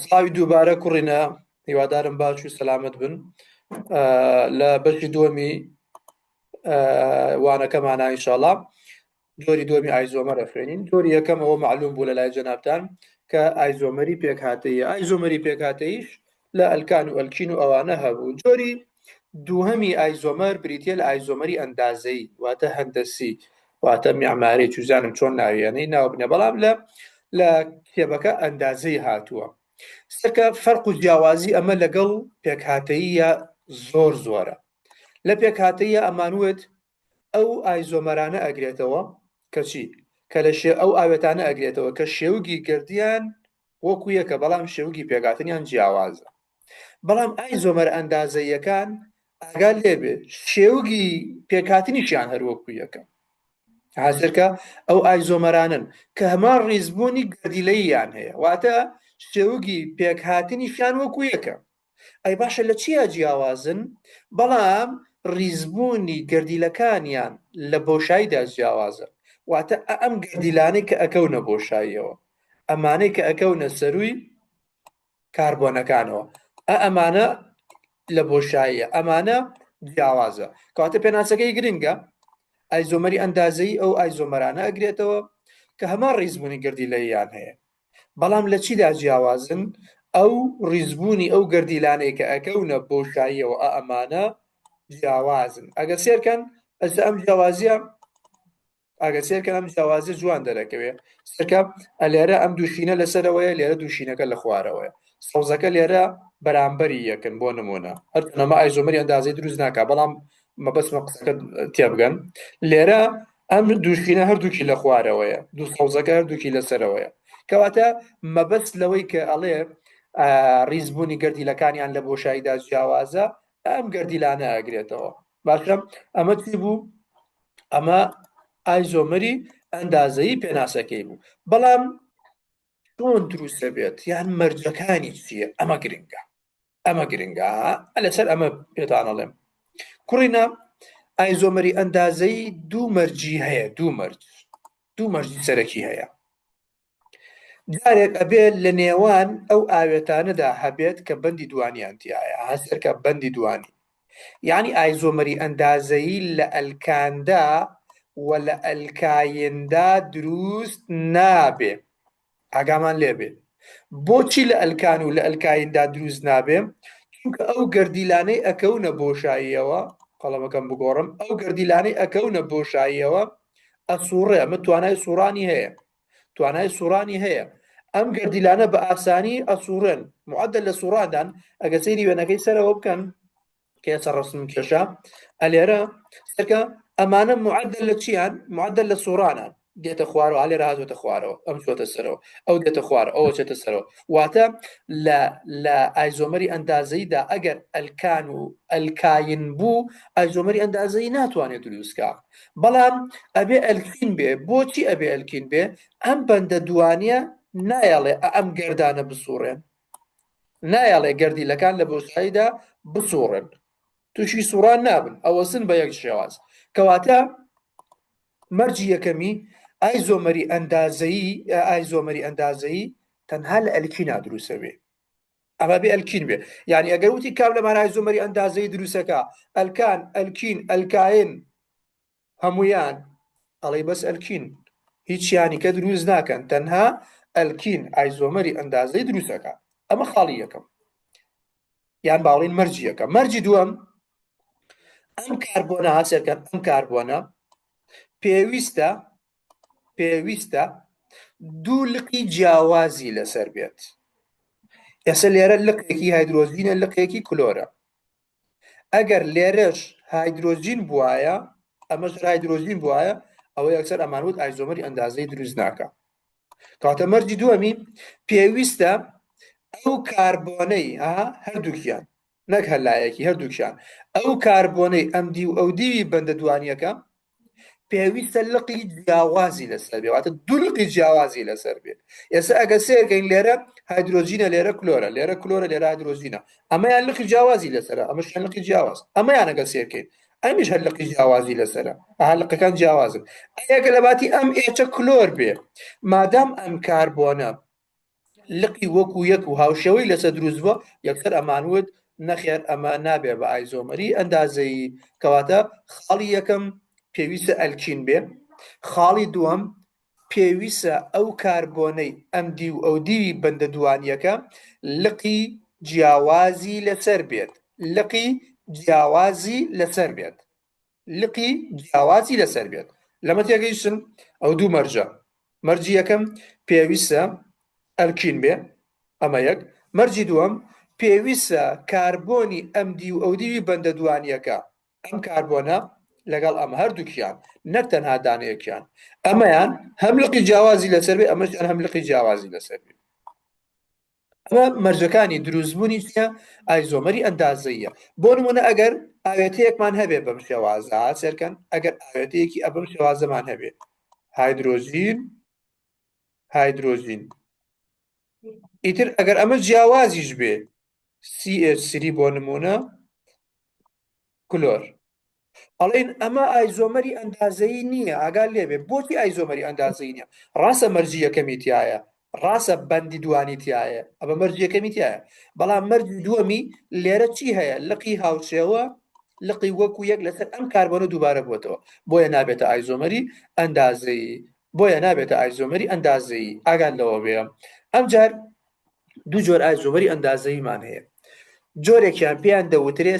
سڵاوی دووبارە کوڕینە هیوادارم باش و سەلامت بن لە بەشی دووەمی وانەکەمانە ئینشاڵڵا جۆری دووەمی ئایزۆمەرە خوێنین. جۆری یەکەم ئەوە معلوم بوو لە لای جەنابتان کە ئایزۆمەری پێکهاتەیە. ئایزۆمەری پێکهاتەیش لە ئەلکان و ئەلکین و ئەوانە هەبوو. جۆری دووهەمی ئایزۆمەر بریتە لە ئایزۆمەری ئەندازەی واتە هەندەسی واتە میعماری چوزانم چۆن ناویێنەی ناو بنێ بەڵام لە کتێبەکە ئەندازەی هاتووە. سەرکە فەرق و جیاوازی ئەمە لەگەڵ پێکهاتەیە زۆر زۆرە. لە پێکهاتەیە ئەمانوێت ئەو ئایزۆمەرانە ئەگرێتەوە کەچی کە لە ئەو ئاوێتانە ئەگرێتەوە کە شێوگی گردیان وەکو یەکە بەڵام شێوگی پێکاتنیان جیاوازە. بەڵام ئایزۆمەر ئەندازەیەکان ئاگال لێبێ شێوگی پێکاتنیشیان هەروەکو یەکە. حاضرکە ئەو ئایزۆمەرانن کە هەمان ڕیزبوونی گردیلەییان هەیە واتە شێوگی پێکهاتنیشیان وەکو یەکە. ئەی باشە لە چیە جیاوازن؟ بەڵام ڕیزبوونی گردیلەکانیان لە بۆشاییدا جیاوازە. واتە ئەم گردیلانەی کە ئەکەونە بۆشاییەوە ئەمانەی کە ئەکەونە سەرووی کاربۆنەکانەوە ئەمانە لە بۆشاییە ئەمانە جیاوازە. کەواتە پێناسەکەی گرنگە ئایزۆمەری ئەندازەی ئەو ئایزۆمەرانە ئەگرێتەوە کە هەمان ڕیزبوونی گردیلەییان هەیە بەڵام لە چیدا جیاوازن؟ ئەو ڕیزبوونی ئەو گردیلانەی کە ئەکەونە بۆشاییەوە ئەمانە جیاوازن. ئەگەر سێرکەن ئەستا ئەم جیاوازیە ئەگەر سێرکەن ئەم جیاوازی جوان دەرەکەوێ سەرکە لێرە ئەم دووشینە لەسەرەوەیە لێرە دووشینەکە لە خوارەوەیە سەوزەکە لێرە بەرامبەری یەکن بۆ نمونە هەرتونەمە ئایزۆمەری ئەندازەی دروست ناکە بەڵام مەبەستمە قسەکە تێبگەن لێرە ئەم دووشینە هەردووکی لە خوارەوەیە دوو سەوزەکە هەردووکی لەسەرەوەیە کەواتە مەبەست لەوەی کە ئەڵێ ڕیزبوونی گردیلەکانیان لە بۆشاییدا جیاوازە ئەم گردیلانە ئەگرێتەوە. باشە ئەمە چی بوو؟ ئەمە ئایزۆمەری ئەندازەیی پێناسەکەی بوو. بەڵام چۆن دروستە بێت یان مەرجەکانی چییە؟ ئەمە گرنگە ئەمە گرنگە لەسەر ئەمە پێتانەڵێم. کوڕینە ئایزۆمەری ئەندازەی دوو مەرجی هەیە دوو مەرجی سەرەکی هەیە. جارێک ئەبێت لە نێوان ئەو ئاوێتانەدا هەبێت کە بەندی دوانیان تایە هەستەرکە بەندی دوانی یعنی ئایزۆمەری ئەندازەیی لە ئەلکاندا و لە ئەلکایندا دروست نابێ. ئاگامان لێبێ بۆچی لە ئەلکان و لە ئەلکایندا دروست نابێ؟ چونکە ئەو گردیلانەی ئەکەونە بۆشاییەوە قەڵەمەکەم بگۆڕم ئەو گردیلانەی ئەکەونە بۆشاییەوە ئەسوڕێ ئەمە توانای سوڕانی هەیە ئەم گردیلانە بە ئاسانی ئەسوڕێن معدل لە سوڕاندان ئەگە سەیری وێنەکەی سەرەوە بکەن کە ئێستا ڕسم کێشە ئەلێرە سەرکە ئەمانە معدل لە چیان؟ معدل لە سوڕانان دێتە خوارەوە لێرە هاتوۆتە خوارەوە ئەم چۆتە سەرەوە ئەو دێتە خوارە ئەوە چێتە سەرەوە واتە لە ئایزۆمەری ئەندازەیدا ئەگەر ئەلکان و ئەلکاین بوو ئایزۆمەری ئەندازەی ناتوانێت دروستکە. بەڵام ئەبێ ئەلکین بێ. بۆچی ئەبێ ئەلکین بێ؟ ئەم بەندە دوانیە نایەڵێ ئەم گەردانە بسوڕێن نایەڵێ گەردیلەکان لە بۆشاییدا بسوڕن تووشی سوڕان نابن ئەوەسن بە یەک شێواز. کەواتە مەرجی یەکەمی ئایزۆمەری ئەندازەیی تەنها لە ئەلکینا دروستە بێ. ئەمە بێ ئەلکین بێ یعنی ئەگەر وتی کام لەمان ئایزۆمەری ئەندازەیی دروستەکە ئەلکان ئەلکین ئەلکاین هەمویان ئەڵێ بەس ئەلکین هیچیانی کە دروست ناکەن تەنها ئەلکین ئایزۆمەری ئەندازەی دروستەکە. ئەمە خاڵی یەکەم یان باڵین مەرجی یەکەم. مەرجی دووەم ئەم کاربۆنە هاسێرکەن ئەم کاربۆنە پێویستە دوو لقی جیاوازی لەسەر بێت. ئێستا لێرە لقێکی هایدرۆژینە لقێکی کلۆرە ئەگەر لێرەش هایدرۆژین بواە ئەمەش هایدرۆژین بواە ئەوە یەکسەر ئەمانوت ئایزۆمەری ئەندازەی دروست ناکە. کاتە مەرجی دووەمی پێویستە ئەو کاربۆنەی هەردووکیان نەک هەلایەکی هەردووکیان ئەو کاربۆنەی ئەم دی و ئەو دیوی بەندە دوانیەکە پێویستە لقی جیاوازی لەسەر بێ واتە دوو لقی جیاوازی لەسەر بێت. ئێستا ئەگە سێرکەین لێرە هایدرۆژینە لێرە کلۆرە لێرە کلۆرە لێرە هایدرۆژینە ئەمەیان لقی جیاوازی لەسەرە ئەمەشیان لقی جیاواز ئەمەیان ئەگە سێرکەین ئەمیش هەر لقی جیاوازی لەسەرە لقەکان جیاوازن. ئەگە لە باتی ئەم ئێچە کلۆر بێ مادام ئەم کاربۆنە لقی وەکو یەک و هاوشێوەی لەسەر دروست بووە یەکسەر ئەمانوت نەخێر ئەمە نابێ بە ئایزۆمەری ئەندازەی کەواتە خاڵی یەکەم پێویستە ئەلکین بێ خاڵی دووەم پێویستە ئەو کاربۆنەی ئەم دی و ئەو دیوی بەندە دووانیەکە لقی جیاوازی لەسەر بێت لقی جیاوازی لەسەر بێت لقی جیاوازی لەسەر بێت لەمە تێگەیشتن ئەو دوو مەرجە مەرجی یەکەم پێویستە ئەلکین بێ ئەمە یەک مەرجی دووەم پێویستە کاربۆنی ئەم دی و ئەو دیوی بەندە دووانیەکە ئەم کاربۆنە لەگەڵ ئەم هەردووکیان نەک تەنها دانەیەکیان ئەمەیان هەم لقی جیاوازی لەسەر بێ ئەمەش هەم لقی جیاوازی لەسەر بێ ئەمە مەرجەکانی دروستبوونی چیە ئایزۆمەری ئەندازەیە بۆ نمونە ئەگەر ئاوێتەیەکمان هەبێ بەم شێوازە سێرکەن ئەگەر ئاوێتەیەکی ئەبم شێوازەمان هەبێ هایدرۆژین ئیتر ئەگەر ئەمە جیاوازیش بێ CH3 بۆ نمونە کلۆر ئەڵێن ئەمە ئایزۆمەری ئەندازەیی نییە ئاگال لێبێ بۆچی ئایزۆمەری ئەندازەیی نییە ڕاستە مەرجی یەکەمی تایە ڕاستە بەندی دوانی تایە ئەمە مەرجی یەکەمی تایە بەڵام مەرجی دووەمی لێرە چی هەیە لقی هاوشێوە لقی وەکو یەک لەسەر ئەم کاربۆنە دووبارە بووەتەوە بۆیە نابێتە ئایزۆمەری ئەندازەیی ئاگال لەوە بێ ئەم جار دوو جۆر ئایزۆمەری ئەندازەییمان هەیە جۆرێکیان پێیان دەوترێ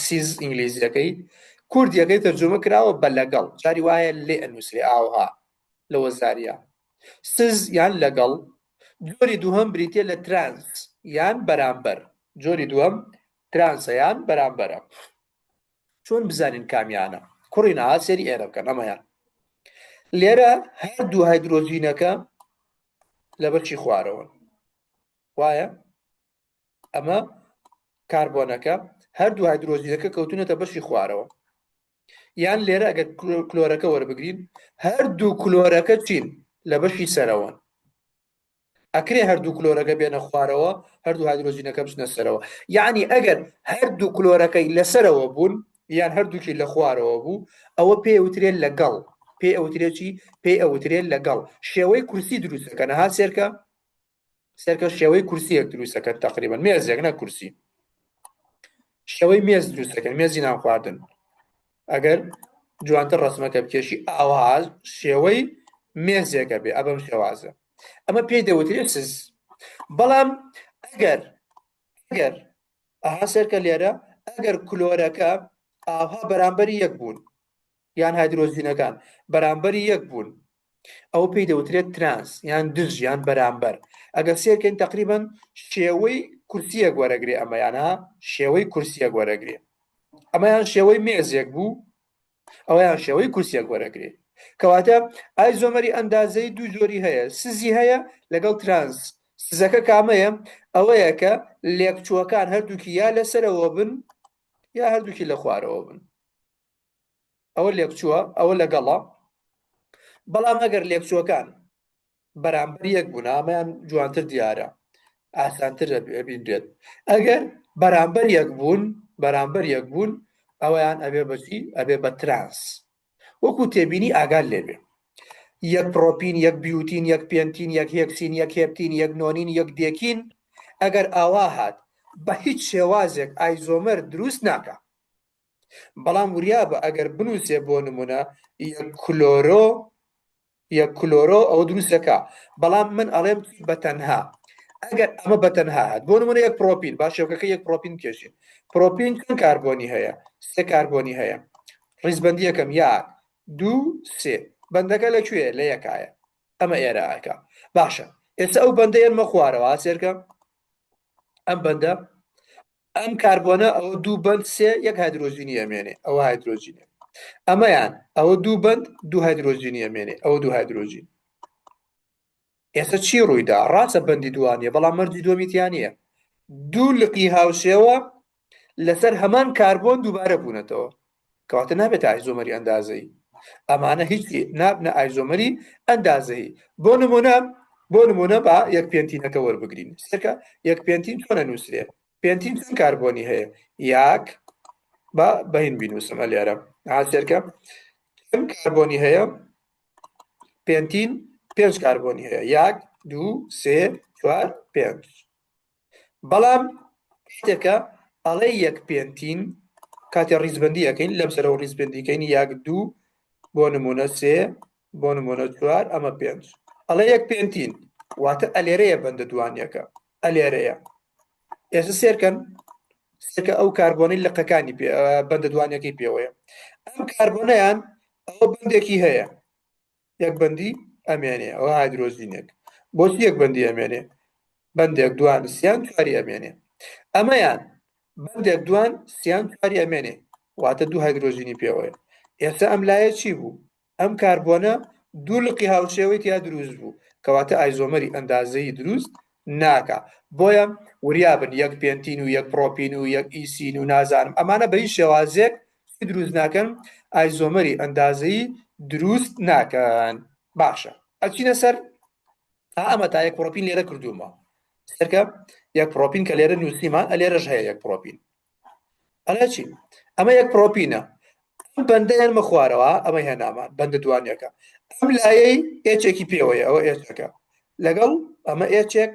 سیز ئینگلیزیەکەی کوردیەکەی تەرجمە کراوە بە لەگەڵ جاری وایە لێ ئەنووسێ ئاوها لە وەزاریە سز یان لەگەڵ جۆری دووهەم بریتێ لە ترانس یان بەرامبەر جۆری دووەم ترانسە یان بەرامبەرە چۆن بزانین کامیانە کوڕینە سێری ئێرە بکەن ئەمەیان لێرە هەردوو هایدرۆژینەکە لەبەر چی خوارەوە وایە ئەمە کاربۆنەکە هەردوو هایدرۆژینەکە کەوتونەتە بەشی خوارەوە یان لێرە ئەگەر کلۆرەکە وەربگرین هەردوو کلۆرەکە چین لە بەشی سەرەوە ئەکرێ هەردوو کلۆرەکە بێنە خوارەوە هەردوو هایدرۆژینەکە بچنە سەرەوە یعنی ئەگەر هەردوو کلۆرەکەی لەسەرەوە بوون یان هەردووکی لە خوارەوە بوو ئەوە پێوترێت لەگەڵ پێ ئەوترێت لەگەڵ شێوەی کورسی دروستەکەن ها سێرکە شێوەی کورسیەک دروستەکەن تقریبان مێزێک نە کورسی شێوەی مێز دروستەکەن مێزی نان خواردن ئەگەر جوانتر ڕسمەکە بکێشی ئاواز شێوەی مێزێکە بێ ئەبەم شێوازە ئەمە پێی دەوترێت سز بەڵام ئەگەر ئەها سێرکە لێرە ئەگەر کلۆرەکە ئاها بەرامبەری یەک بوون یان هایدرۆژینەکان بەرامبەری یەک بوون ئەو پێی دەوترێت ترانس یان دژ یان بەرامبەر ئەگەر سێرکەین تقریبان شێوەی کورسیەک وەرەگرێ ئەمەیانها شێوەی کورسیەک وەرەگرێ ئەمەیان شێوەی مێزێک بوو ئەوەیان شێوەی کورسیەک وەرەگرێ کەواتە ئایزۆمەری ئەندازەی دوو جۆری هەیە سزی هەیە لەگەڵ ترانس سزەکە کامەیە ئەوەیە کە لێکچووەکان هەردووکی یا لەسەرەوە بن یا هەردووکی لە خوارەوە بن ئەوە لێکچووە ئەوە لەگەڵە بەڵام ئەگەر لێکچووەکان بەرامبەر یەک بوون ئەمەیان جوانتر دیارە ئاسانتر بینرێت ئەگەر بەرامبەر یەک بوون ئەوەیان ئەبێ بەچی ئەبێ بە ترانس وەکو تێبینی ئاگال لێبێ یەک پرۆپین یەک بیوتین یەک پێنتین یەک هێکسین یەک هێپتین یەک نۆنین یەک دێکین ئەگەر ئاوا هات بە هیچ شێوازێک ئایزۆمەر دروست ناکە بەڵام وریا بە ئەگەر بنووسێ بۆ نمونە یەک کلۆرۆ ئەوە دروستەکە بەڵام من ئەڵێم بەتەنها ئەگەر ئەمە بەتەنها هات بۆ نمونە یەک پرۆپین با شێوکەکە یەک پرۆپین کێشین پرۆپین چەند کاربۆنی هەیە سێ کاربۆنی هەیە ڕیزبەندی یەکەم یاک دوو سێ بەندەکە لەکوێ لە یەکایە ئەمە ئێرەکە باشە ئێستا ئەو بەندەیەنمە خوارەوە سێرکە ئەم بەندە ئەم کاربۆنە ئەوە دوو بەند سێ یەک هایدرۆژینی ئەمێنێ ئەوە هایدرۆژینە ئەمەیان ئەوە دوو بەند دوو هایدرۆژینی ئەمێنێ ئەوە دوو هایدرۆژین ئێستا چی ڕوویدا ڕاستە بەندی دووانیە بەڵام مەرجی دووەمیتیان نییە دوو لقی هاوشێوە لەسەر هەمان کاربۆن دووبارە بوونەتەوە کەواتە نابێت ئایزۆمەری ئەندازەیی ئەمانە هیچی نابنە ئایزۆمەری ئەندازەیی بۆ نمونە با یەک پێنتینەکە وەربگرین سێرکە یەک پێنتین چۆنە نووسرێ پێنتین چەند کاربۆنی هەیە یاک با بەهین بینوسمە لێرە سێرکە چەند کاربۆنی هەیە 5 کاربۆنی هەیە 1 2 3 4 5 بەڵام شتێکە ئەڵێ یەک پێنتین کاتێ ڕیزبەندی یەکەین لەم سەرەوە ڕیزبەندیکەین 1 2 بۆ نمونە 3 بۆ نمونە 4 ئەمە 5 ئەڵێ یەک پێنتین واتە ئەلێرەیە بەندە دوانیەکە ئەلێرەیە ئێستا سێرکەن سێکە ئەو کاربۆنەی لقەکانی بەندە دوانیەکەی پێوەیە ئەم کاربۆنەیان ئەوە بەندێکی هەیە یەک بەندی ئەمێنێ ئەوە هایدرۆژینێک بۆچی یەک بەندی ئەمێنێ بەندێک دوان سیان چواری ئەمێنێ ئەمەیان بەندێک دوان سیان چواری ئەمێنێ واتە دوو هایدرۆژینی پێوەیە ئێستا ئەم لایە چی بوو ئەم کاربۆنە دوو لقی هاوشێوەی تیا دروست بوو کەواتە ئایزۆمەری ئەندازەیی دروست ناکە بۆیە وریابن یەک پێنتین و یەک پرۆپین و یەک ئیسین و نازانم ئەمانە بە هیچ شێوازێک دروست ناکەن ئایزۆمەری ئەندازەیی دروست ناکەن باشە ئەچینە سەر ئەمە تا یەک پرۆپین لێرە کردومە سەرکە یەک پرۆپین کە لێرە نووسیمان ئەلێرەش هەیە یەک پرۆپین ئەلە چی ئەمە یەک پرۆپینە ئەم بەندەیان مەخوارەوە ئەمە هێنامان بەندە دوانیەکە ئەم لایەی ئێچێکی پێوەیە ئەوە ئێچەکە لەگەڵ ئەمە ئێچێک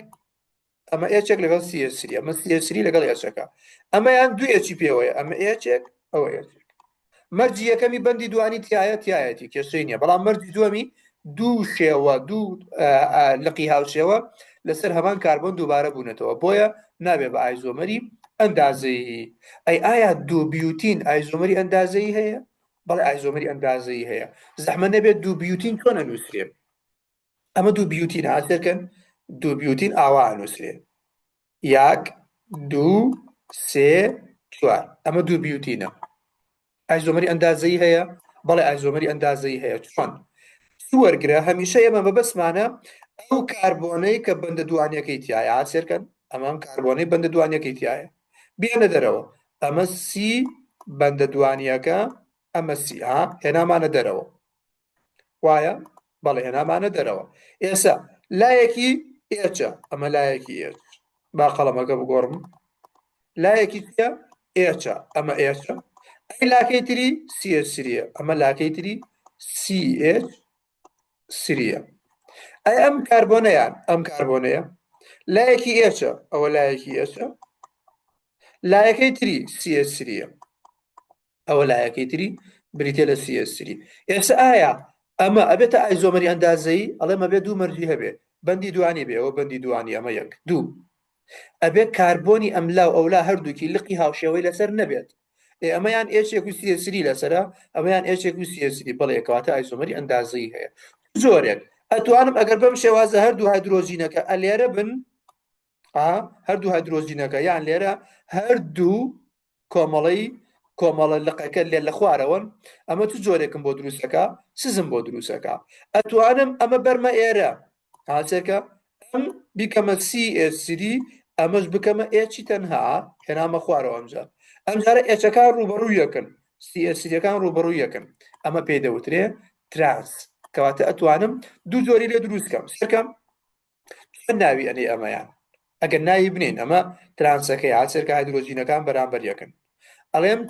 ئەمە ئێچێک لەگەڵ سیسری ئەمە سیسری لەگەڵ ئێچەکە ئەمەیان دوو ئێچی پێوەیە ئەمە ئێچێک ئەوە ئێچێک مەرجی یەکەمی بەندی دوانی تایە تایەتی کێشەی نییە بەڵام مەرجی دووەمی دوو شێوە دوو لقی هاوشێوە لەسەر هەمان کاربۆن دووبارە بوونێتەوە بۆیە نابێ بە ئایزۆمەری ئەندازەیی ئایا دوو بیوتین ئایزۆمەری ئەندازەیی هەیە بەڵێ ئایزۆمەری ئەندازەیی هەیە زەحمە نەبێت دوو بیوتین چۆن ئەنووسرێ ئەمە دوو بیوتین هاتێکن دوو بیوتین ئاوا ئەنووسرێ یەک دوو سێ چوار ئەمە دوو بیوتینە ئایزۆمەری ئەندازەیی هەیە بەڵێ ئایزۆمەری ئەندازەیی هەیە چۆن وەرگرە هەمیشە ئێمە بەبەسمانە ئەو کاربۆنەی کە بەندە دوانیەکەی تایە هاتسێرکەن ئەمەم کاربۆنەی بەندە دوانیەکەی تایە بێنە دەرەوە ئەمە سی بەندە دوانیەکە ئەمە سی هێنامانە دەرەوە وایە بەڵێ هێنامانە دەرەوە ئێستا لایەکی ئێچە ئەمە لایەکی ئێچ با قەڵەمەکە بگۆڕم لایەکی چیە ئێچە ئەمە ئێچە ئەی لاکەی تری سیسریە ئەمە لاکەی تری سی ئێچ سریە ئەی ئەم کاربۆنەیان ئەم کاربۆنەیە لایەکی ئێچە ئەوە لایەکی ئێچە لایەکەی تری سیسریە ئەوە لایەکەی تری بریتێ لە سیسری ئێستا ئایا ئەمە ئەبێتە ئایزۆمەری ئەندازەیی ئەڵێمە بێ دوو مەرجی هەبێ بەندی دوانی بێ ئەوە بەندی دوانی ئەمە یەک دوو ئەبێ کاربۆنی ئەملا و ئەولا هەردووکی لقی هاوشێوەی لەسەر نەبێت ئەمەیان ئێچێک و سیسری لەسرە ئەمەیان ئێچێک و سیسری بەڵێ کەواتە ئایزۆمەری ئەندازەیی هەیە زۆرێک ئەتوانم ئەگەر بەم شێوازە هەردوو هایدرۆژینەکە ئەلێرە بن هەردوو هایدرۆژینەکە یان لێرە هەردوو کۆمەڵە لقەکە لێ لە خوارەوەن ئەمە تو جۆرێکم بۆ دروستەکە سزم بۆ دروستەکە ئەتوانم ئەمە بەرمە ئێرە هاچێکە ئەم بیکەمە سیسری ئەمەش بکەمە ئێچی تەنها هێنامە خوارەوە ئەمجارە ئێچەکان ڕوبەڕوو یەکن سیسریەکان ڕوبەڕوو یەکن ئەمە پێی دەوترێ ترانس کەواتە ئەتوانم دوو جۆری لێ دروستکەم سەرکەم چۆن ناوی ئەنێ ئەمەیان ئەگەر ناوی بنین ئەمە ترانسەکەی هاتسێرکە هایدرۆژینەکان بەرامبەر یەکن ئەڵێم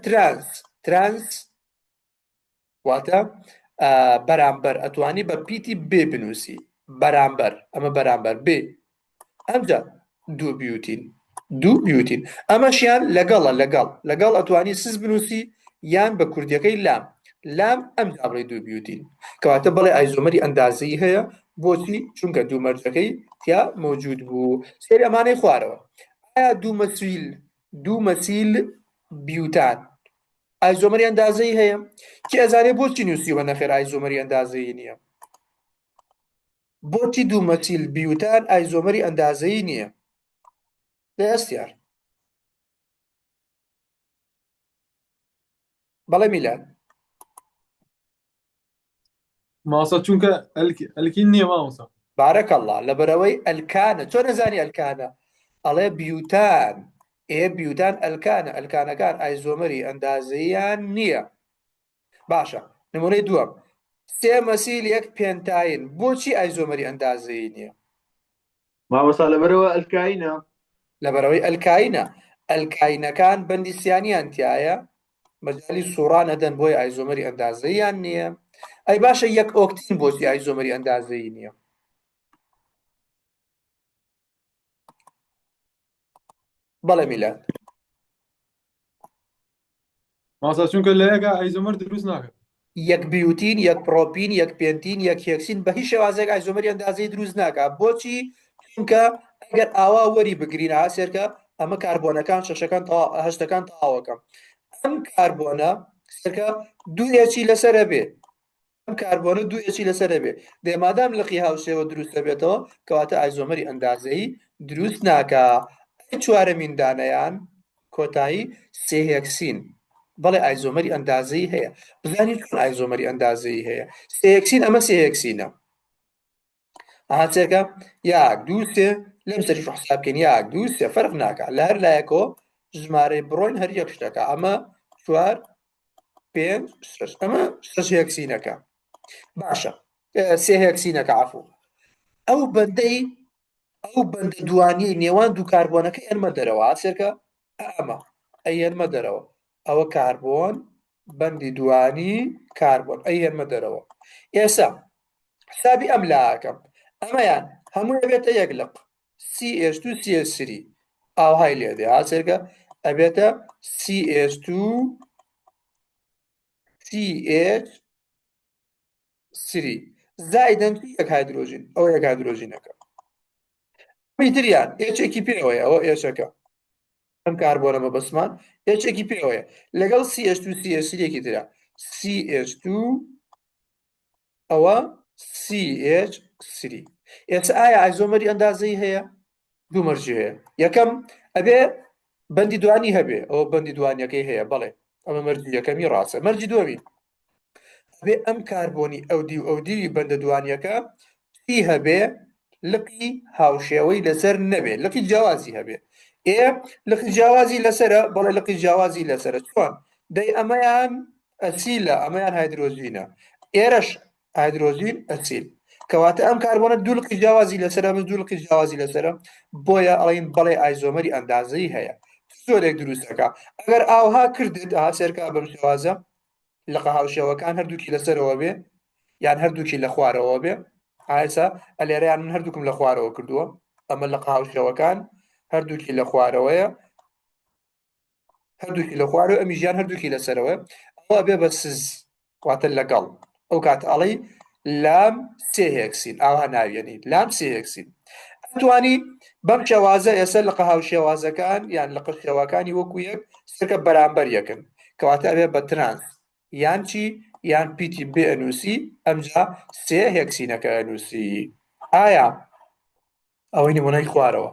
ترانس واتە بەرامبەر ئەتوانی بە پیتی بێ بنووسی بەرامبەر ئەمە بەرامبەر بێ ئەمجا دوو بیوتین ئەمەشیان لەگەڵە لەگەڵ ئەتوانی سز بنووسی یان بە کوردیەکەی لام ئەم جابڕی دوو بیوتین کەواتە بەڵێ ئایزۆمەری ئەندازەیی هەیە بۆچی چونکە دوو مەرجەکەی تیا مەوجود بوو سێری ئەمانەی خوارەوە ئایا دوو مەسیل بیوتان ئایزۆمەری ئەندازەیی هەیە کی ئەزانێ بۆچی نووسیوە نەخێر ئایزۆمەری ئەندازەیی نییە بۆچی دوو مەسیل بیوتان ئایزۆمەری ئەندازەیی نییە لە ئەستیار بەڵێ میلاد ماسە چونکە ئەلکین نییە مامۆستا بارەکەڵڵا لەبەرەوەی ئەلکانە چۆن نەزانی ئەلکانە ئەڵێ بیوتان بیوتان ئەلکانەکان ئایزۆمەری ئەندازەییان نییە باشە نمونەی دووەم سێ مەسیل یەک پێنتاین بۆچی ئایزۆمەری ئەندازەیی نییە مامۆستا لەبەرەوە ئەلکاینە لەبەرەوەی ئەلکاینەکان بەندی سیانیان تایە مەجای سوڕان ئەدەن بۆی ئایزۆمەری ئەندازەییان نییە ئەی باشە یەک ئۆکتین بۆچی ئایزۆمەری ئەندازەیی نییە بەڵێ میلاد ماسا چونکە لە یەکە ئایزۆمەر دروست ناکات. یەک بیوتین یەک پرۆپین یەک پێنتین یەک هێکسین بە هیچ شێوازێک ئایزۆمەری ئەندازەی دروست ناکات. بۆچی؟ چونکە ئەگەر ئاوا وەری بگرین ئاسێرکە ئەمە کاربۆنەکان شەشەکان هەشتەکان تەواوەکەم. ئەم کاربۆنە سەرکە دوویەکی لەسەرە بێ، ئەم کاربۆنە دوویەکی لەسەرە بێ دێمادام لقی هاوشێوە دروستە بێتەوە کەواتە ئایزۆمەری ئەندازەی دروست ناکا. ئەی چوارەمین دانەیان کۆتایی سێ هێکسین. بەڵێ ئایزۆمەری ئەندازەی هەیە. بزانین چۆن ئایزۆمەری ئەندازەی هەیە. سێ هێکسین ئەمە سێ هێکسینە. ئاچێکە یاک دوو سێ لەم سەریش حساب بکەین یاک دوو سێ فەرق ناکات لە هەر لایەکەوە ژمارەی بڕۆین هەر یەک شتەکە. ئەمە چوار پێنج شەش ئەمە شەش هێکسینەکە. باشە سێ هێکسینەکە عەفو. ئەو بەندەی ئەو بەندە دوانیەی نێوان دوو کاربۆنەکە ئێنمە دەرەوە ئاسێرکە ئەمە ئەی هێنمە دەرەوە ئەوە کاربۆن بەندی دوانی کاربۆن ئەی هێنمە دەرەوە. ئێستا حسابی ئەم لاکەم ئەمەیان هەموو ئەبێتە یەک لق CH2 CH3 ئاوهای لێدێ ئاسێرکە ئەبێتە CH2 CH3 زائدەن یەک هایدرۆژین ئەوە یەک هایدرۆژینەکە. میتریان ئێچێکی پێوەیە ئەوە ئێشەکە ئەم کاربۆنەمە بەسمان ئێچێکی پێوەیە لەگەڵ CH2 CH3 ترە CH2 ئەوە CH3. ئێستا ئایا ئایزۆمەری ئەندازەی هەیە؟ دوو مەرجی هەیە. یەکەم ئەبێ بەندی دوانی هەبێ ئەوە بەندی دوانیەکەی هەیە بەڵێ ئەمە مەرجی یەکەمی ڕاستە. مەرجی دووەمی ئەبێ ئەم کاربۆنی ئەودی و ئەودیوی بەندە دوانیەکە چی هەبێ؟ لقی هاوشێوەی لەسەر نەبێ لقی جیاوازی هەبێ. لقی جیاوازی لەسرە بەڵێ لقی جیاوازی لەسرە چۆن؟ دەی ئەمەیان ئەسیلە ئەمەیان هایدرۆژینە ئێرەش هایدرۆژین ئەسیل کەواتە ئەم کاربۆنە دوو لقی جیاوازی لەسرە ئەمە دوو لقی جیاوازی لەسرە بۆیە ئەڵێن بەڵێ ئایزۆمەری ئەندازەی هەیە. زۆرێک دروستەکە ئەگەر ئاوها کردت ئاسێرکە بەم شێوازە لقە هاوشێوەکان هەردووکی لەسەرەوە بێ یان هەردووکی لە خوارەوە بێ ئایسا ئەلێرەیان من هەردووکم لە خوارەوە کردووە ئەمە لە قاوشەوەکان هەردووکی لە خوارەوەیە هەردووکی لە خوارەوە ئەمی ژیان هەردووکی لەسەرەوە ئەوە بێ بە سز واتە لەگەڵ ئەو کات ئەڵەی لام سێ هێکسین ئاوا ناوێنین لام سێ هێکسین. ئەتوانی بەم شێوازە ئێستا لە قەهاو شێوازەکان یان لە قەشێوەکانی وەکو یەک سەرکە بەرامبەر یەکن کەواتە ئەبێ بە ترانس یان چی یان پیتی بێ ئەنووسی ئەمجا سێ هێکسینەکە ئەنووسی. ئایا ئەوەی نمونەی خوارەوە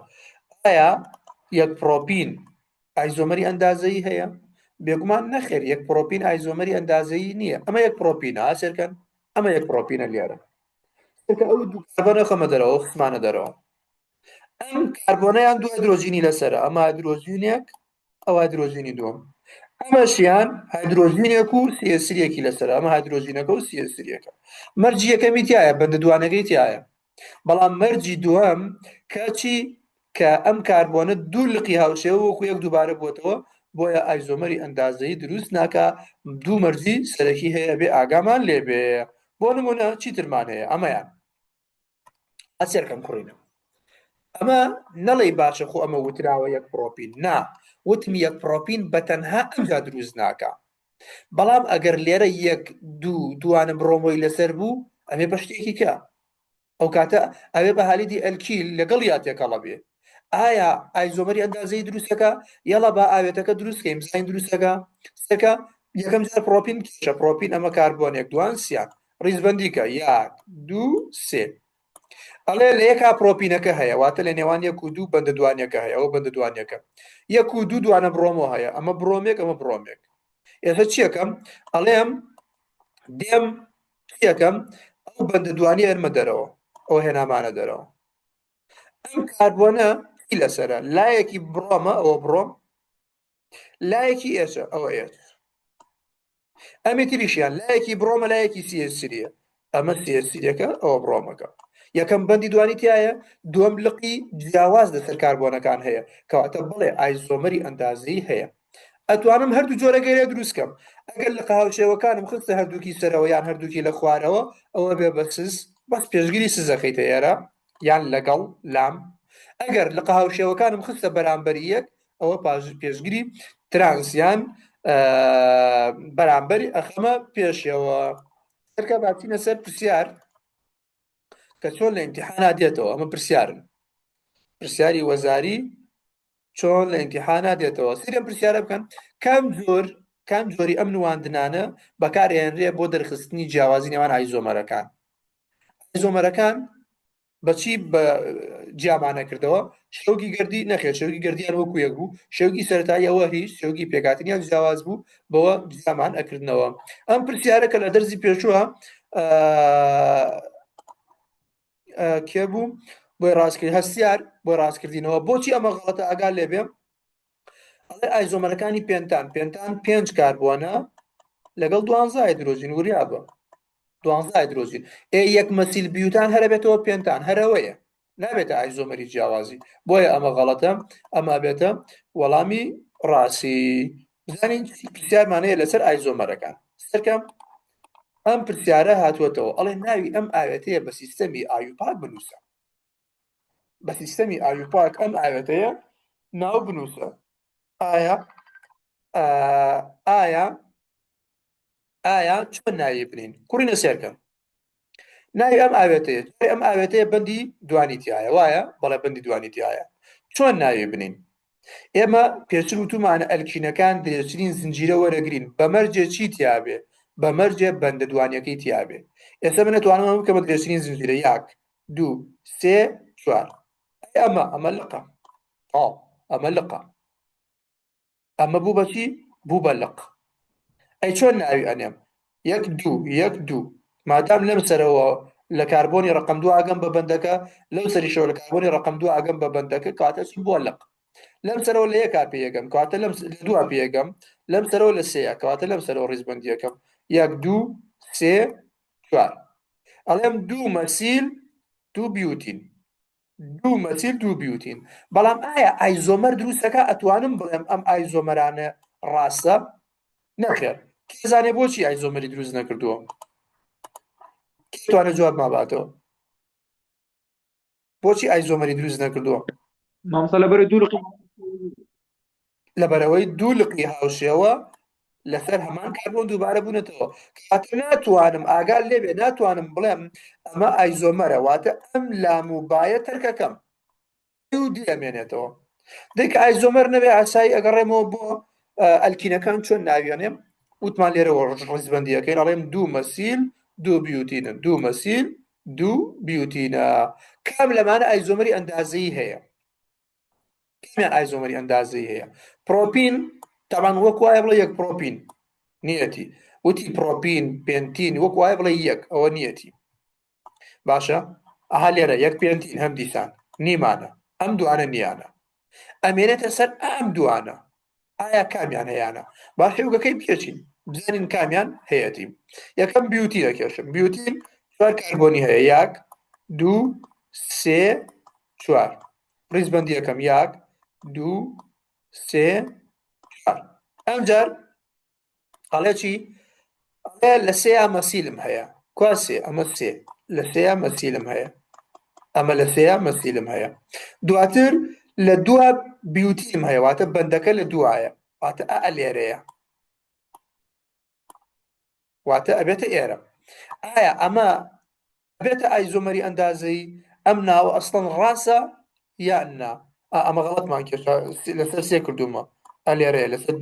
ئایا یەک پرۆپین ئایزۆمەری ئەندازەیی هەیە؟ بێگومان نەخێر یەک پرۆپین ئایزۆمەری ئەندازەیی نییە. ئەمە یەک پرۆپینە ئاسێرکەن ئەمە یەک پرۆپینە لێرە ئەو دوو کاربۆنە خەمە دەرەوە خسمانە دەرەوە. ئەم کاربۆنەیان دوو هایدرۆژینی لەسەرە ئەمە هایدرۆژینێک ئەو هایدرۆژینی دووەم ئەمەشیان هایدرۆژینێک و سیێسریەکی لەسەر ئەمە هایدرۆژینەکە و سیێسریەکە. مەرجی یەکەمی تایە بەندە دوانەکەی تایە بەڵام مەرجی دووەم کەچی کە ئەم کاربۆنە دوو لقی هاوشێوە وەکو یەک دووبارە بۆتەوە بۆیە ئایزۆمەری ئەندازەی دروست ناکە. دوو مەرجی سەرەکی هەیە بێ ئاگامان لێبێ. بۆ نمونە چیترمان هەیە ئەمەیان ئەسێرکەم کوڕینە ئەمە نەڵێ باشە خۆ ئەمە وتراوە یەک پرۆپین نا وتمی یەک پرۆپین بە تەنها ئەمجا دروست ناکە بەڵام ئەگەر لێرە یەک دوانە بڕۆمۆی لەسەر بوو ئەمێ بە شتێکی کە ئەو کاتە ئەوێ بە هالیدی ئەلکیل لەگەڵ یاتێکەڵە بێ. ئایا ئایزۆمەری ئەندازەی دروستەکە یەڵە بە ئاوێتەکە دروستکەین بزانین دروستەکە سەکە یەکەم جار پرۆپین کێشە پرۆپین ئەمە کاربۆنێک دوان سیان ڕیزبەندیکە یاک دوو سێ ئەڵێ لە یەکا پرۆپینەکە هەیە واتە لە نێوان یەک و دوو بەندە دوانیەکە هەیە ئەوە بەندە دوانیەکە یەک و دوو دوانە بڕۆمۆ هەیە ئەمە بڕۆمێک ئەمە بڕۆمێک. ئێستا چیەکەم ئەڵێم دێم چیەکەم ئەو بەندە دوانی ئەرمە دەرەوە ئەو هێنامانە دەرەوە ئەم کاربۆنە چی لەسەرە لایەکی بڕۆمە ئەوە بڕۆم لایەکی ئێشە ئەوە ئێش ئەمی تریشیان لایەکی بڕۆمە لایەکی سیێسریە ئەمە سیێسریەکە ئەوە بڕۆمەکە. یەکەم بەندی دوانی تایە دووەم لقی جیاواز لەسەر کاربۆنەکان هەیە کەواتە بڵێ ئایزۆمەری ئەندازەی هەیە. ئەتوانم هەردوو جۆرە گەیرە دروستکەم ئەگەر لە قاوچێوەکانم خستە هەردووکی سەرەوە یان هەردووکی لە خوارەوە ئەوە بێ بە سز بەس پێشگیری سزەکەیتە ئێرە یان لەگەڵ لام ئەگەر لە قاوشێوەکانم خستە بەرامبەری یەک ئەوە پێشگیری ترانسیان بەرامبەری ئەخەمە پێشەوە. سەرکە باتینە سەر پرسیار کە چۆن لە ئیمتیحانا دێتەوە. ئەمە پرسیاری وەزاری چۆن لە ئیمتیحانا دێتەوە. سێرم پرسیارە بکەن کام جۆری ئەم نواندنانە بەکارهێنرێ بۆ دەرخستنی جیاوازی نێوان ئایزۆمەرەکان. ئایزۆمەرەکان بەچی بە جیامانە کردەوە؟ شەوکی گەردی نەخێت، شەوکی گەردیان وەکو یەک بوو، شەوکی سەرەتایی ئەوە هیچ شەوکی پێکاتنیان جیاواز بوو، بەوە جیامان ئەکردنەوە. ئەم پرسیارە کە لە دەرزی پێشووە کێ بوو بۆی ڕاستکردی هەستیار بۆ ڕاستکردینەوە. بۆچی ئەمە غەڵەتە ئاگال لێبێ؟ ئەڵێ ئایزۆمەرەکانی پێنتان 5 کاربوونە لەگەڵ 12 هایدرۆژین وریا بە 12 هایدرۆژین. یەک مەسیل بیوتان هەرە بێتەوە پێنتان هەرەوەیە، نابێتە ئایزۆمەری جیاوازی. بۆیە ئەمە غەڵەتە، ئەمە بێتە وەڵامی ڕاستی. بزانین پرسیارمانەیە لەسەر ئایزۆمەرەکان. سەرکەم ئەم پرسیارە هاتووەتەوە ئەڵێ ناوی ئەم ئاوێتەیە بە سیستەمی ئایوپاک بنووسە. بە سیستەمی ئایوپاک ئەم ئاوێتەیە ناو بنووسە. ئایا چۆن ناوی بنین؟ کوڕینە سێرکەم. ناوی ئەم ئاوێتەیە بەندی دوانیتیایە، وایە؟ بەڵێ بەندی دوانیتیایە. چۆن ناوی بنین؟ ئێمە پێچر وتومانە ئەلکینەکان درێژترین زنجیرە وەرەگرین بەمەرجێ چی تیابێ؟ بەمەرجێ بەندە دوانیەکەی تیابێ. ئێستا من نەتوانم بکەمە درێژترین زنجیرە 1 2 3 4. ئەمە لقە. ئەمە لقە. ئەمە بوو بەچی؟ بوو بە لق. ئەی چۆن ناوی ئەنێم؟ 1 2 1 2 مادام لەم سەرەوە لە کاربۆنی ڕقم 2 ئاگەم بە بەندەکە، لەو سەریشەوە لە کاربۆنی ڕقم 2 ئاگەم بە بەندەکە، کاتە چی بووە لق. لەم سەرەوە لە 1 پێیەکەم، کاتە لە 2 پێیەکەم، لەم سەرەوە لە 3 کاتە لەم سەرەوە ڕیزبەندیەکەم 1 2 3 4. ئەڵێم 2 مەسیل 2 بیوتین. 2 مەسیل 2 بیوتین. بەڵام ئایا ئایزۆمەر دروستەکە؟ ئەتوانم بڵێم ئەم ئایزۆمەرانە ڕاستە؟ نەخێر. کێزانێ بۆچی ئایزۆمەری دروست نەکردووە؟ کێتوانێت جواب ماباتەوە؟ بۆچی ئایزۆمەری دروست نەکردووە؟ مامۆستا لەبەرەوەی دوو لقی لەبەرەوەی دوو لقی هاوشێوە لەسەر هەمان کاربۆن دووبارە بوونەتەوە. کاتە ناتوانم ئاگال لێبێ، ناتوانم بڵێم ئەمە ئایزۆمەرە، واتە ئەم لام و بایە تەرکەکەم و دیەمێنێتەوە. دیکە ئایزۆمەر نەبێ ئاسایی ئەگەڕێمەوە بۆ ئەلکینەکان چۆن ناویانێ. وتمان لێرەوە ڕیزبەندیەکەین، ئەڵێم 2 مەسیل 2 بیوتینن. 2 مەسیل 2 بیوتینە. کام لەمانە ئایزۆمەری ئەندازەیی هەیە؟ کامیان ئایزۆمەری ئەندازەیی هەیە؟ پرۆپین تاوان وەکو وایە بڵێ 1 پرۆپین نیەتی. وتی پرۆپین پێنتین وەکو وایە بڵێ 1 ئەوە نیەتی. باشە؟ ئەها لێرە 1 پێنتین هەم دیسان نیمانە، ئەم دوانە نیانە. ئەمێنێتە سەر ئەم دوانە. ئایا کامیان هەیەیانە؟ باش هێوگەکەی بکێچین بزانین کامیان هەیەتی. یەکەم بیوتی دەکێشم. بیوتین 4 کاربۆنی هەیە 1 2 3 4. ڕیزبەندیەکەم 1 2 3 4. ئەمجار ئەڵێ چی؟ ئەڵێ لە 3 مەسیلم هەیە. کوا 3؟ ئەمە 3 لە 3 مەسیلم هەیە. ئەمە لە 3 مەسیلم هەیە. دواتر لە 2 بیوتیم هەیە، واتە بەندەکە لە 2یە، واتە ئە لێرەیە، واتە ئەبێتە ئێرە. ئایا ئەمە بێتە ئایزۆمەری ئەندازەی؟ ئەم ناوە ئەسڵەن ڕاستە یان نا؟ ئەمە غەڵەتمان کێشا لەسەر 3 کردومە. ئە لێرەیە لەسەر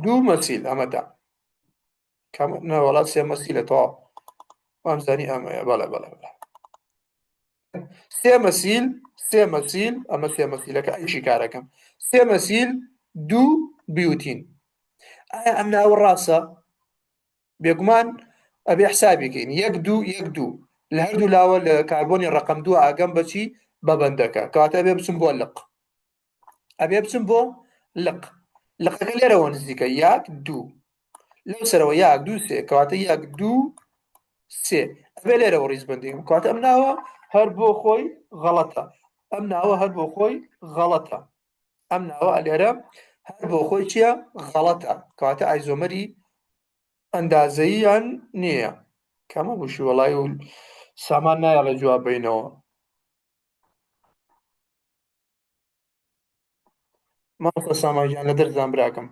2 مەسیل ئەمەدا وڵات 3 مەسیلە تەواو. وامزانی ئەمەیە. بەڵێ 3 مەسیل ئەمە 3 مەسیلەکە ئەیشی کارەکەم 3 مەسیل 2 بیوتین. ئایا ئەم ناوە ڕاستە؟ بێگومان ئەبێ حسابیکەین 1 2 1 2 لە هەردوو لاوە لە کاربۆنی ڕقم 2 ئاگەم بەچی؟ بە بەندەکە، کەواتە ئەبێ بچم بۆ لق. ئەبێ بچم بۆ لق. لقەکە لێرەوە نزیکە 1 2 لەو سەرەوە 1 2 3 کەواتە 1 2 3. ئەبێ لێرەوە ڕیزبەندیم، کەواتە ئەم ناوە هەر بۆ خۆی غەڵەتە. ئەم ناوە هەر بۆ خۆی غەڵەتە. ئەم ناوە لێرە هەر بۆ خۆی چییە؟ غەڵەتە. کەواتە ئایزۆمەری ئەندازەییان نییە. کەمە بووشی وەڵای و سامان نایە لە جواب بینەوە. ماڵە ساماژیان لە دەرزان براکەم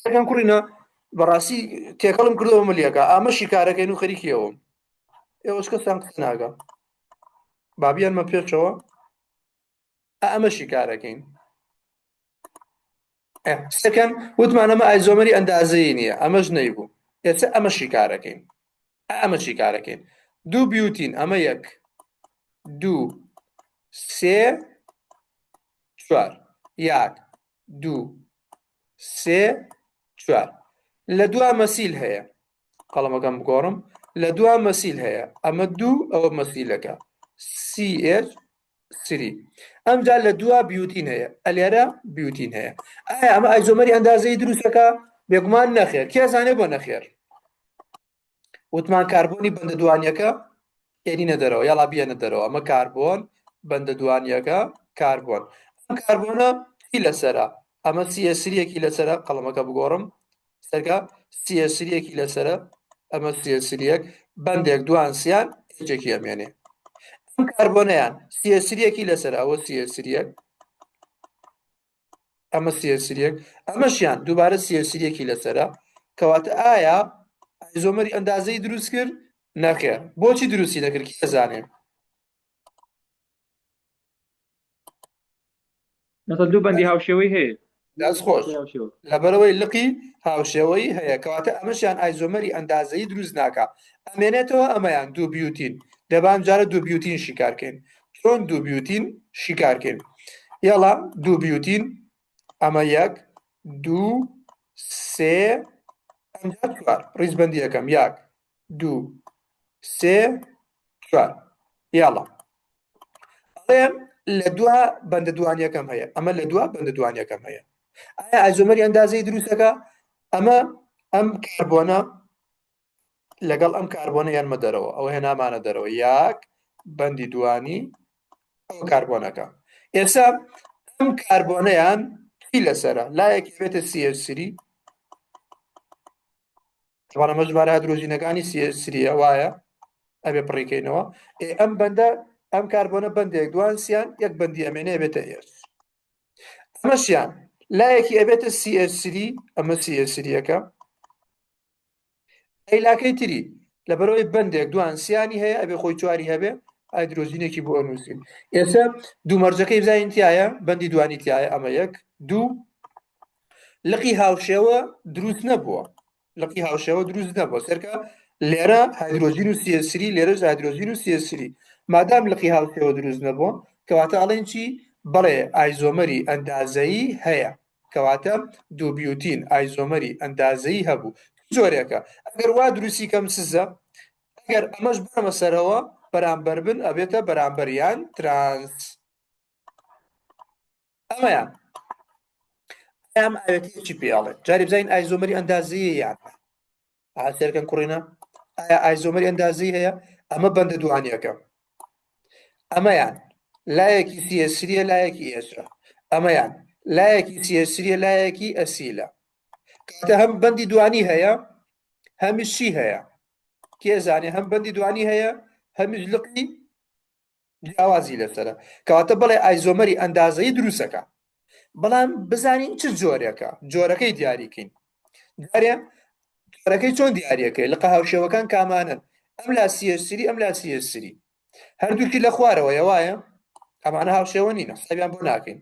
سەکەم کوڕینە بەڕاستی تێکەڵم کردەوە ملیەکە ئامەشی کارەکەین و خەریکیەوە ئێوەش کەسان قسە ناکە بابیانمە پێچەوە ئەمەشی کارەکەین سەکەن وتمانەمە ئایزۆمەری ئەندازەیە نییە ئەمەش نەیبوو ئێستا ئەمەشی کارەکەین ئەمەشی کارەکەین دوو بیوتین ئەمە یەک دوو سێ چوار یاک دوو سێ چوار لە دووە مەسیل هەیە قەڵەمەکەم بگۆڕم لە دووە مەسیل هەیە ئەمە دوو ئەوە مەسیلەکە CH سری ئەمجا لە دووە بیوتین هەیە ئەلێرە بیوتین هەیە ئایا ئەمە ئایزۆمەری ئەندازەی دروستەکە بێگومان نەخێر کێزانێ بۆ نەخێر وتمان کاربۆنی بەندە دوانیەکە ئێنینە دەرەوە یاڵا بیەنە دەرەوە ئەمە کاربۆن بەندە دوانیەکە کاربۆن ئەم کاربۆنە چی لەسەرە ئەمە سیەسریەکی لەسەرە قەڵەمەکە بگۆڕم سەرکە سیەسریەکی لەسەرە ئەمە سیەسریەک بەندێک دوانسیان هیچێکی ئەمێنێ ئەم کاربۆنەیان سیەسریەکی لەسەر ئەوە سیەسریەک ئەمە سیەسریەک ئەمەشیان دووبارە سیەسریەکی لەسەرە کەواتە ئایا ئایزۆمەری ئەندازەی دروست کرد نەخێر بۆچی دروستی نەکرد کێ دەزانێ دوو بەندی هاوشێوەی هەیە دەست خۆش لەبەرەوەی لقی هاوشێوەی هەیە کەواتە ئەمەشیان ئایزۆمەری ئەندازەی دروست ناکە ئەمێنێتەوە ئەمەیان دوو بیوتین دەبان جارە دوو بیوتین شیکارکەین چۆن دوو بیوتین شیکارکەین یاڵا دوو بیوتین ئەمە یەک دوو سێ ئەمجا چوار ڕیزبەندی یەکەم یەک دوو سێ چوار یاڵا ئەڵێم لە دووە بەندە دوانیەکەم هەیە ئەمە لە دووە بەندە دوانیەکەم هەیە ئایا ئایزۆمەری ئەندازەی دروستەکە ئەمە ئەم کاربۆنە لەگەڵ ئەم کاربۆنە یانمە دەرەوە ئەوە هێنامانە دەرەوە یاک بەندی دوانی ئەو کاربۆنەکە ئێستا ئەم کاربۆنەیان چی لەسەرە لایەکی بێتە سیەسری تەوانە ئەمە ژمارە هایدرۆژینەکانی سیەسریە وایە ئەبێ پڕیکەینەوە ئەم بەندە ئەم کاربۆنە بەندێک دوانسیان یەک بەندی ئەمێنێ بێتە ئێس ئەمەشیان لایەکی ئەبێتە سیەسری ئەمە سیەسریەکە ئەیلاکەی تری لەبەرەوەی بەندێک دوانسیانی هەیە ئەبێ خۆی چواری هەبێ هایدرۆژینێکی بۆ ئەنووسین ئێستا دوو مەرجەکەی بزانین تایە بەندی دوانی تایە ئەمە یەک دوو لقی هاوشێوە دروست نەبووە لقی هاوشێوە دروست نەبووە سەرکە لێرە هایدرۆژین و سیەسری لێرەش هایدرۆژین و سیەسری مادام لقی هاوشێوە دروست نەبووە کەواتە ئەڵێن چی بەڵێ ئایزۆمەری ئەندازەیی هەیە کەواتە دوو بیوتین ئایزۆمەری ئەندازەیی هەبوو جۆرێکە ئەگەر وا دروستی کەم سزە ئەگەر ئەمەش بەمە سەرەوە بەرامبەر بن ئەبێتە بەرامبەریان ترانس ئەمەیان ئەم ئاوێتی چی پێڵێت جاری بزانین ئایزۆمەری ئەندازەیە یان ئاسێرکەن کوڕینە ئایا ئایزۆمەری ئەندازەی هەیە ئەمە بەندە دوانیەکە ئەمەیان لایەکی سیەسریە لایەکی ئێسرە ئەمەیان لایەکی سیەسریە لایەکی ئەسیلە کاتە هەم بەندی دوانی هەیە هەمیش چی هەیە کێزانێ هەم بەندی دوانی هەیە هەمیش لقی جیاوازی لەسەرە کەواتە بڵێ ئایزۆمەری ئەندازەی دروستەکە بەڵام بزانین چ جۆرێکە جۆرەکەی دیاریکەین جارێ جۆرەکەی چۆن دیارەکەی لقە هاوشێوەکان کامانن ئەم لا سیەسری ئەم لا سیەسری هەردووکی لە خوارەوەیە وایە ئەمانە هاوشێوە نینە سەبیان بۆ ناکەین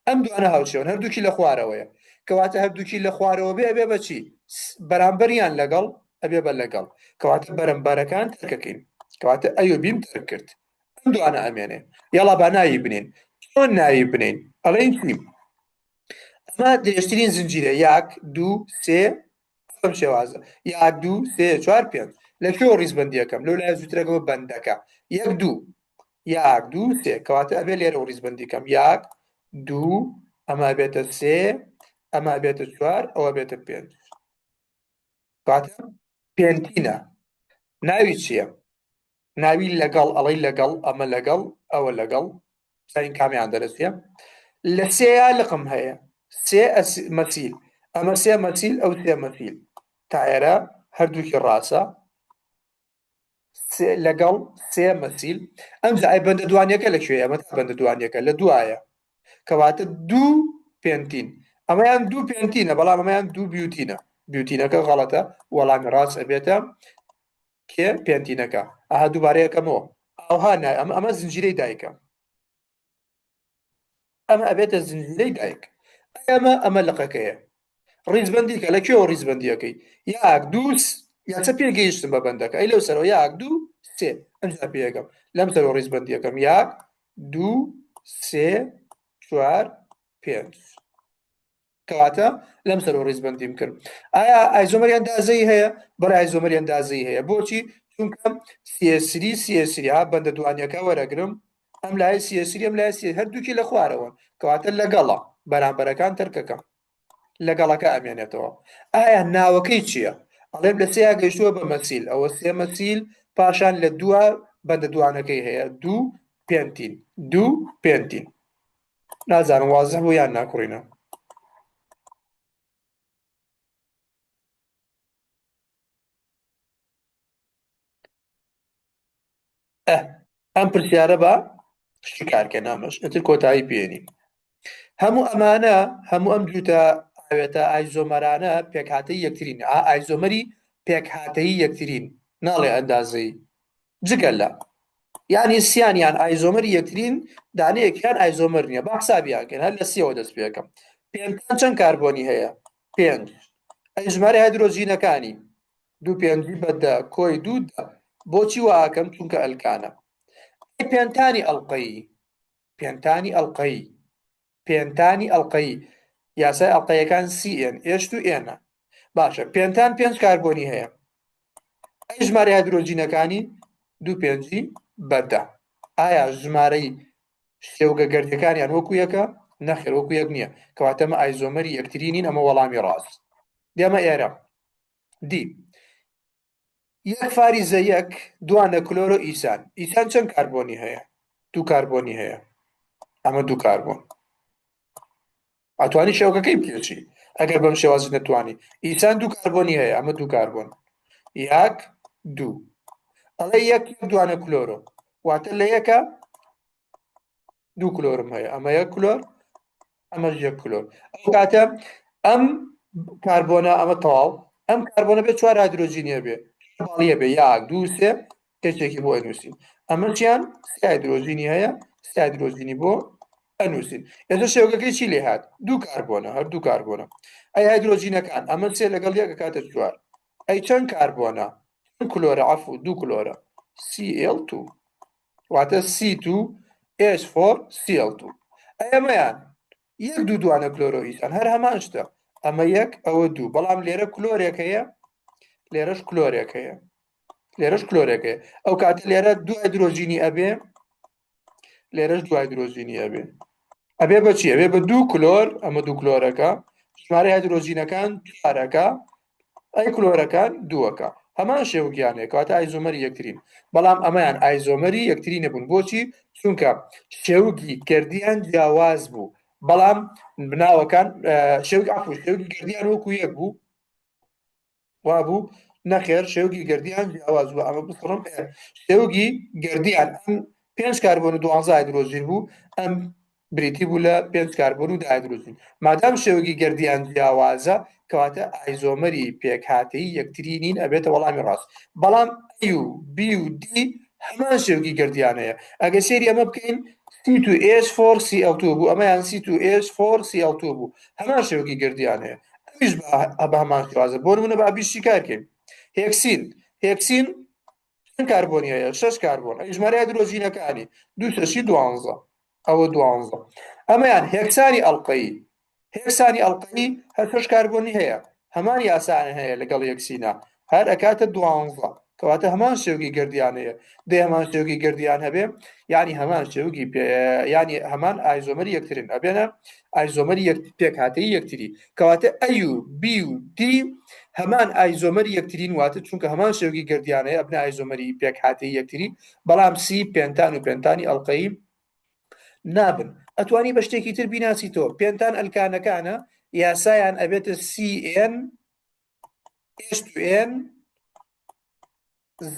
ئەم دوانە هاوشێون هەردووکی لە خوارەوەیە کەواتە هەردووکی لە خوارەوە بێ ئەبێ بەچی بەرامبەریان لەگەڵ ئەبێ بە لەگەڵ کەواتە بەرەمبەرەکان تەرکەکەین کەواتە ئەیۆبیم تەرک کرد ئەم دوانە ئەمێنێ یاڵا با ناوی بنین چۆن ناوی بنین ئەڵێن چیم ئەمە درێژترین زنجیرە یاک دوو سێ ئەم شێوازە یاک دوو سێ چوار پێنج لە کوێ ڕیزبەندیەکەم لەو لای زووترەکەەوە بەندەکە یەک دوو یاک دوو سێ کەواتە ئەبێ لێرە ڕیزبەندیکەم یاک دوو ئەمە بێتە سێ ئەمە بێتە چوار ئەوە بێتە پێنج کاتە پێنتینە ناوی چییە ناوی لەگەڵ ئەڵەی لەگەڵ ئەمە لەگەڵ ئەوە لەگەڵ زین کامیان دەرەسیە لە سێیا لقم هەیە سێ مەسیل ئەمە سێ مەسیل ئەو سێ مەسیل تا ئێرە هەردووکی ڕاستە لەگەڵ سێ مەسیل ئەم جای بەندە دوانیەکە لەکوێ ئەمە تا بەندە دوانیەکە لە دوایە کەواتە دوو پێنتین ئەمەیان دوو پێنتینە بەڵام ئەمەیان دوو بیوتینە بیوتینەکە غەڵەتە وەڵامی ڕاست ئەبێتە کێ پێنتینەکە ئاها دووبارەیەکەمەوە ئەوها نای ئەمە زنجیرەی دایکە ئەمە ئەبێتە زنجیرەی دایک ئەمە لقەکەیە ڕیزبندی کە لە کێوە ڕیزبندیەکەی یاک دووس یاچە پێگەیشتم بە بەندەکە ئەی لەو سەرەوە یاک دوو سێ ئەمجا پێەکەم لەم سەرەوە ڕیزبندیەکەم یاک دوو سێ چوار پێنج کەواتە لەم سەرەوە ڕیزبندیم کرد ئایا ئایزۆمەری ئەندازەی هەیە بەڕای ئایزۆمەری ئەندازەی هەیە بۆچی چونکە سیێسری ها بەندە دوانیەکە وەرەگرم ئەم لای سیێسری ئەم لای هەردووکی لە خوارەوە کەواتە لەگەڵە بەرامبەرەکان تەرکەکەم لەگەڵەکە ئەمێنێتەوە ئایا ناوەکەی چییە؟ ئەڵێم لە سێیا گەیشتووە بە مەسیل ئەوە سێ مەسیل پاشان لە دووە بەندە دوانەکەی هەیە دوو پێنتین نازانم وازە بوو یان ناکوڕینە ئەم پرسیارە بە شکارکە نامەش ئەتر کۆتایی پێێنین هەموو ئەمانە هەموو ئەم دوتە ئاوێتە ئایزۆمەرانە پێکهاتەی یەکترین ئایزۆمەری پێکهاتەی یەکترین ناڵێ ئەندازەی جگەل لە یعنی سییانیان ئایزۆمەری یەکترین دانەیەکیان ئایزۆمەر نییە با حسابیانکەن هەر لە سیەوە دەست پێەکەم پێنجان چەند کاربۆنی هەیە پێنج ئەژمارە هایدرۆژینەکانی دوو پێنجی بەدە کۆی دوودا بۆچی واکەم چونکە ئەلکانە پێنتانی ئەڵقەی یاسای ئەڵقەیەکان CN ئێشت و ئێنە باشە پێنتان پێنج کاربۆنی هەیە ئەی ژمارە هایدرۆژینەکانی دوو پێنجی بەدە ئایا ژمارەی شێوگە گەردەکانیان وەکو یەکە نەخێر وەکو یەک نییە کەواتەمە ئایزۆمەری یەکترینین ئەمە وەڵامی ڕاست دێمە ئێرە دی یەک فاریزە یەک دوانە کلۆرۆ ئیسان چەند کاربۆنی هەیە دوو کاربۆنی هەیە ئەمە دوو کاربۆن ئەتوانی شێوگەکەی بکێچی ئەگەر بەم شێوازی نەتوانی ئیسان دوو کاربۆنی هەیە ئەمە دوو کاربۆن یاک دوو ئەڵێ یەک دوانە کلۆرۆ واتە لە یەکە دوو کلۆرم هەیە ئەمە یەک کلۆر ئەمەش یەک کلۆر ئەو کاتە ئەم کاربۆنە ئەمە تەواو ئەم کاربۆنە بێت چوار هایدرۆژینیە بێ باڵیە بێ یاک دوو سێ کەچێکی بۆ ئەنووسین ئەمە چیان سێ هایدرۆژینی هەیە سێ هایدرۆژینی بۆ ئەنووسین ئێستا شێوگەکەی چی لێ هات دوو کاربۆنە هەردوو کاربۆنە ئەی هایدرۆژینەکان ئەمە سێ لەگەڵ یەکە کاتە چوار ئەی چەند کاربۆنە چەند کلۆرە عەفو دوو کلۆرە Cl2 واتە C2H4 Cl2 ئەمەیان یەک دوو دوانە کلۆرۆئیسان هەر هەمان شتە ئەمە یەک ئەوە دوو بەڵام لێرە کلۆرێک هەیە لێرەش کلۆرێک هەیە ئەو کاتە لێرە دوو هایدرۆژینی ئەبێ لێرەش دوو هایدرۆژینی ئەبێ بەچی ئەبێ بە دوو کلۆر ئەمە دوو کلۆرەکە ژمارەی هایدرۆژینەکان چوارەکە ئەی کلۆرەکان دووەکە هەمان شێوگیانەیە کەواتە ئایزۆمەری یەکترین بەڵام ئەمەیان ئایزۆمەری یەکتری نەبوون بۆچی چونکە شێوگی گردیان جیاواز بوو بەڵام بناوەکان شێوگی گردیان وەکو یەک بوو وابوو نەخێر شێوگی گردیان جیاواز بوو ئەمە بسڕم شێوگی گردیان ئەم پێنج کاربۆن و 12 هایدرۆژین بوو ئەم بریتی بوو لە پێنج کاربۆن و 10 هایدرۆژین مادام شێوگی گردیان جیاوازە کەواتە ئایزۆمەری پێکهاتەی یەکترینین ئەبێتە وەڵامی ڕاست بەڵام A و B و D هەمان شێوگی گردیانەیە ئەگە سێری ئەمە بکەین C2H4 Cl2 بوو ئەمەیان C2H4 Cl2 بوو هەمان شێوگی گردیانەیە ئەمیش بە هەمان شێوازە بۆ نمونە بە ئابیشی کارکەین هێکسین چەند کاربۆنی هەیە 6 کاربۆن ژمارە هایدرۆژینەکانی دوو شەشی 12 ئەوە 12 ئەمەیان هێکسانی ئەڵقەی هەر 6 کاربۆنی هەیە هەمان یاسانە هەیە لەگەڵ یەکسینە هەر ئەکاتە 12 کەواتە هەمان شێوگی گردیانەیە دێ هەمان شێوگی گردیان هەبێ یعنی هەمان شێوگی ینی هەمان ئایزۆمەری یەکترین ئەبێنە ئایزۆمەری پێکهاتەی یەکتری کەواتە A و B و D هەمان ئایزۆمەری یەکترین واتە چونکە هەمان شێوگی گردیانەیە ئەبنە ئایزۆمەری پێکهاتەی یەکتری بەڵام C پێنتان و پێنتانی ئەڵقەی نابن ئەتوانی بە شتێکی تر بیناسیتەوە پێنتان ئەلکانەکانە یاسایان ئەبێتە CN H2N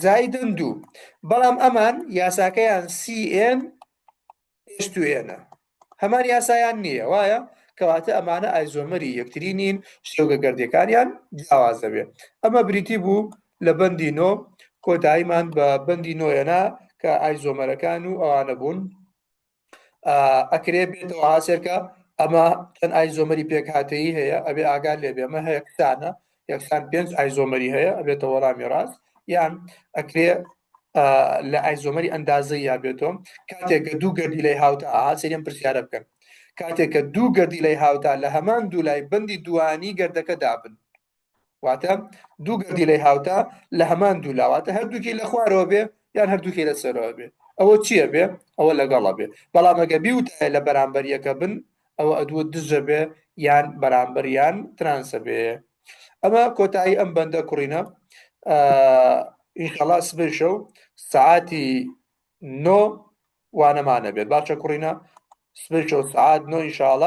زایدن دوو بەڵام ئەمان یاساکەیان CN H2N هەمان یاسایان نییە وایە کەواتە ئەمانە ئایزۆمەری یەکتری نین شێوگە گەردەکانیان جیاواز دەبێ ئەمە بریتی بوو لە بەندی نۆ کۆتاییمان بە بەندی نۆیەنا کە ئایزۆمەرەکان و ئەوانە بوون ئەکرێ بێتەوە هاسێرکە ئەمە چەند ئایزۆمەری پێکهاتەیی هەیە ئەبێ ئاگال لێبێ ئەمە هەیەکسانە یەکسان 5 ئایزۆمەری هەیە ئەبێتە وەڵامی ڕاست یان ئەکرێ لە ئایزۆمەری ئەندازەی یابێتەوە کاتێککە دوو گەردی لای هاوتا سێریم پرسیارە بکەن کاتێککە دوو گەردی لای هاوتا لە هەمان دوو لای بەندی دوانی گەردەکە دابن واتە دوو گەردی لای هاوتا لە هەمان دوو لاواتە هەردووکی لە خوارەوە بێ یان هەردووکی لە سەرەوە بێ ئەوە چییە بێ ئەوە لەگەڵە بێ بەڵام ئەگە بیوتایە لە بەرامبەریەکە بن ئەوە ئەدووە دژە بێ یان بەرامبەر یان ترانسە بێ ئەمە کۆتایی ئەم بەندە کوڕینە ئینشاءالله سبەی شەو سعاتی 9 وانەمانە بێت باچە کوڕینە سبەی شەو سعات 9 ئینشاءالله